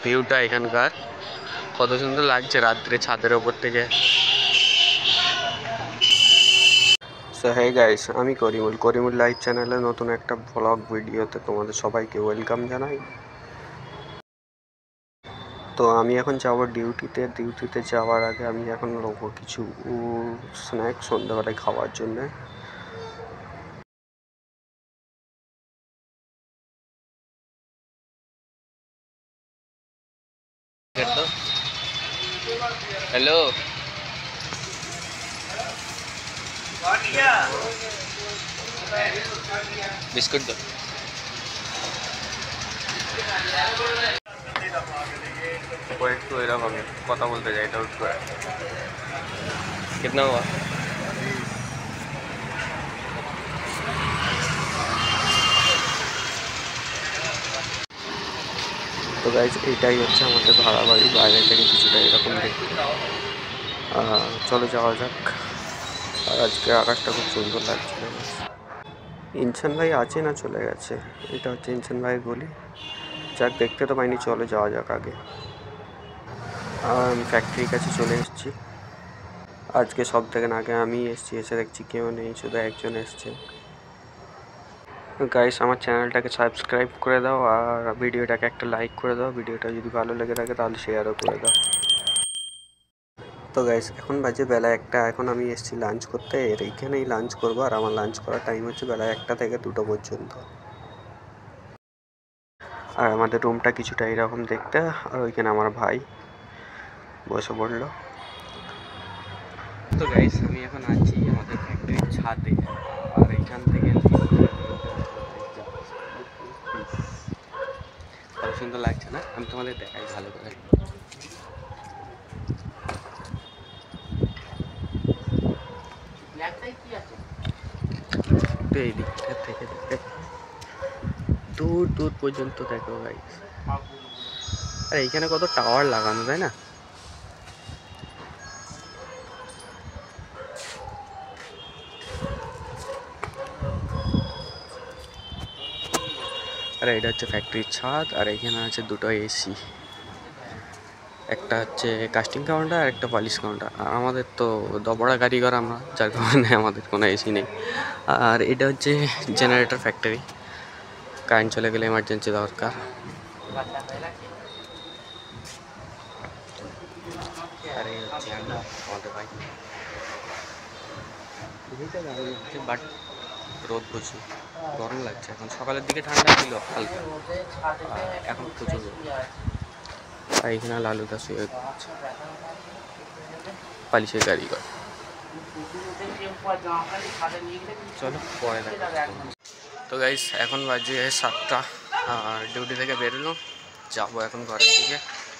ভিউটা এখানকার কত সুন্দর লাগছে রাত্রে ছাদের ওপর থেকে। সো হে গাইস, আমি করিমুল লাইভ চ্যানেলে নতুন একটা ব্লগ ভিডিওতে তোমাদের সবাইকে ওয়েলকাম জানাই। তো আমি এখন যাব ডিউটিতে যাওয়ার আগে আমি এখন নেবো কিছু স্ন্যাক্স সন্ধ্যাবেলায় খাওয়ার জন্যে। हेलो बिस्कुट दो। একটু এরকম কথা বলতে যাই ডাউট করে। कितना हुआ? তো গাইজ এইটাই হচ্ছে আমাদের ভাড়া বাড়ি, বাইরে থেকে কিছুটা এরকম দেখতে। চলো যাওয়া যাক। আর আজকে আকাশটা খুব সুন্দর লাগছে। ইনসান ভাই আছে না চলে গেছে? এটা হচ্ছে ইনসান ভাইয়ের গলি। যাক, দেখতে তো পাইনি, চলে যাওয়া যাক আগে। আমি ফ্যাক্টরির কাছে চলে এসেছি। আজকে সব থেকে আগে আমি এসেছি, এসে দেখছি কেউ নেই, শুধু একজন এসছে। গাইস, আমার চ্যানেলটাকে সাবস্ক্রাইব করে দাও আর ভিডিওটাকে একটা লাইক করে দাও। ভিডিওটা যদি ভালো লেগে থাকে তাহলে শেয়ারও করে দাও। তো গাইস, এখন বাজে বেলা 1টা। এখন আমি এসেছি লাঞ্চ করতে, এর এইখানেই লাঞ্চ করবো। আর আমার লাঞ্চ করার টাইম হচ্ছে বেলা 1টা থেকে 2টো পর্যন্ত। আর আমাদের রুমটা কিছুটা এরকম দেখতে। আর ওইখানে আমার ভাই বসে পড়লো। তো গাইস, আমি এখন আছি আমাদের ফ্যাক্টরির ছাদে। আর এইখান থেকে কত সুন্দর লাগছে না? আমি তোমাদের দেখাই ভালো করে। তো এই দিকটা থেকে দেখতে দূর দূর পর্যন্ত দেখো গাইস। আর এইখানে কত টাওয়ার লাগানো, তাই না? আর এটা হচ্ছে ফ্যাক্টরির ছাদ। আর এখানে আছে দুটো এসি, একটা হচ্ছে কাস্টিং কাউন্টার আর একটা পলিশ কাউন্টার। আর আমাদের তো দবড়া কারিগর আমরা, যার কারণে আমাদের কোনো এসি নেই। আর এটা হচ্ছে জেনারেটর ফ্যাক্টরি, কারেন্ট চলে গেলে এমার্জেন্সি দরকার। আর এই হচ্ছে আমাদের ভাই। বাট রোদ প্রচুর, গরম লাগছে। এখন সকালের দিকে ঠান্ডা ছিল হালকা, এখন প্রচুর রোদ। আর এখানে লালুদা শুয়ে ঘুমাচ্ছে, পালিশের কারিগর। চলো পরে দেখা। তো গাইস, এখন বাজে 7টা। আর ডিউটি থেকে বেরোলাম, যাবো এখন ঘরের দিকে।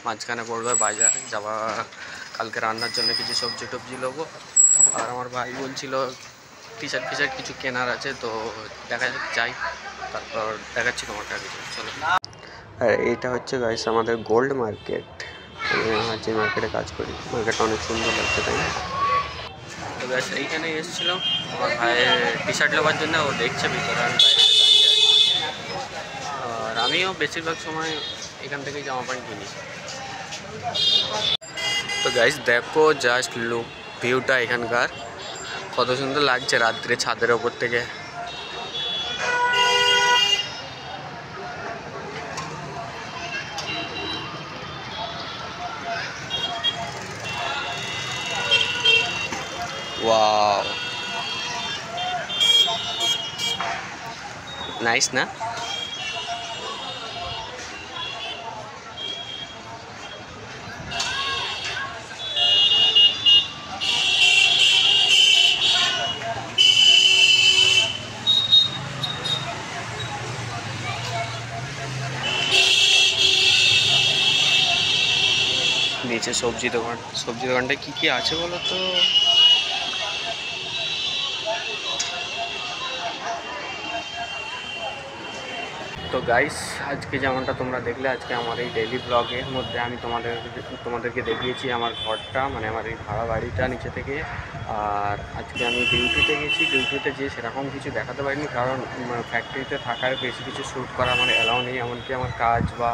মাঝখানে পড়বে বাজার যাওয়া, কালকে রান্নার জন্য কিছু সবজি টবজি নেবো। আর আমার ভাই বলছিল টি শার্ট কিছু কেনার আছে, তো দেখা যাক যাই, তারপর দেখাচ্ছি তোমাকে কিছু। চলো। আর এটা হচ্ছে গাইস আমাদের গোল্ড মার্কেট। আমি যে মার্কেটে কাজ করি, মার্কেটটা অনেক সুন্দর লাগছে, তাই না? তো গাইস, এইখানে এসেছিলাম আমার ভাইয়ের টি শার্ট নেওয়ার জন্য। ও দেখছে ভিতরে, আমি বাইরে দাঁড়িয়ে আছি। আর আমিও বেশিরভাগ সময় এখান থেকেই জামা প্যান্ট কিনি। তো গাইস দেখো, জাস্ট লুক ভিউটা এখানকার কত সুন্দর লাগছে রাত্রে ছাদের ওপর থেকে। ওয়াও, নাইস না? নিচে সবজি দোকানটায় কি আছে বলো তো? তো গাইস, আজকে যেমনটা তোমরা দেখলে, আজকে আমার এই ডেইলি ব্লগের মধ্যে আমি তোমাদেরকে দেখিয়েছি আমার ঘরটা, মানে আমার এই ভাড়া বাড়িটা নিচে থেকে। আর আজকে আমি ডিউটিতে যেয়ে সেরকম কিছু দেখাতে পারিনি, কারণ ফ্যাক্টরিতে থাকার বেশি কিছু শ্যুট করা আমার অ্যালাউ নেই। এমনকি আমার কাজ বা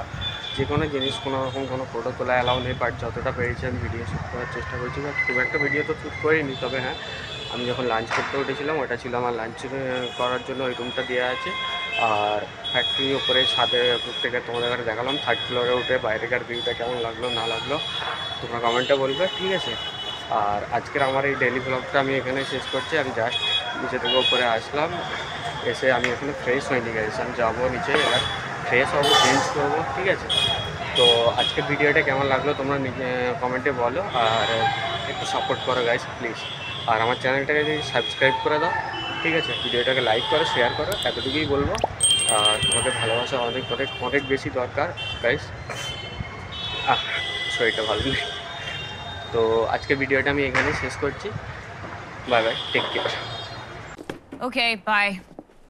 যে কোনো জিনিস কোনো রকম কোনো ফটো তোলা অ্যালাউ নেই, বাট যতটা পেরেছি আমি ভিডিও শ্যুট করার চেষ্টা করছি। বাট খুব একটা ভিডিও তো শ্যুট করিনি, তবে হ্যাঁ আমি যখন লাঞ্চ করতে উঠেছিলাম ওটা ছিল আমার লাঞ্চ করার জন্য ওই রুমটা দেওয়া আছে। আর ফ্যাক্টরির ওপরে ছাদে উপর থেকে তোমাদের কাছে দেখালাম 3rd ফ্লোরে উঠে বাইরেকার ভিউটা কেমন লাগলো না লাগলো তোমরা কমেন্টে বলবে, ঠিক আছে। আর আজকের আমার এই ডেলি ব্লগটা আমি এখানে শেষ করছি। আমি জাস্ট নিচে থেকে উপরে আসলাম, এসে আমি এখানে ফ্রেশ হয়নি গাইস, আমি যাবো নিচে, এবার ফ্রেশ হবো, চেঞ্জ করবো, ঠিক আছে। তো আজকের ভিডিওটা কেমন লাগলো তোমরা কমেন্টে বলো, আর একটু সাপোর্ট করো গাইস প্লিজ। আর আমার চ্যানেলটাকে যদি সাবস্ক্রাইব করে দাও, ঠিক আছে, ভিডিওটাকে লাইক করো, শেয়ার করো, এতটুকুই বলবো। আর তোমাদের ভালোবাসা অনেক অনেক অনেক বেশি দরকার গাইস। শরীরটা ভালো নেই। তো আজকের ভিডিওটা আমি এখানেই শেষ করছি। Bye bye, take care. Okay, bye.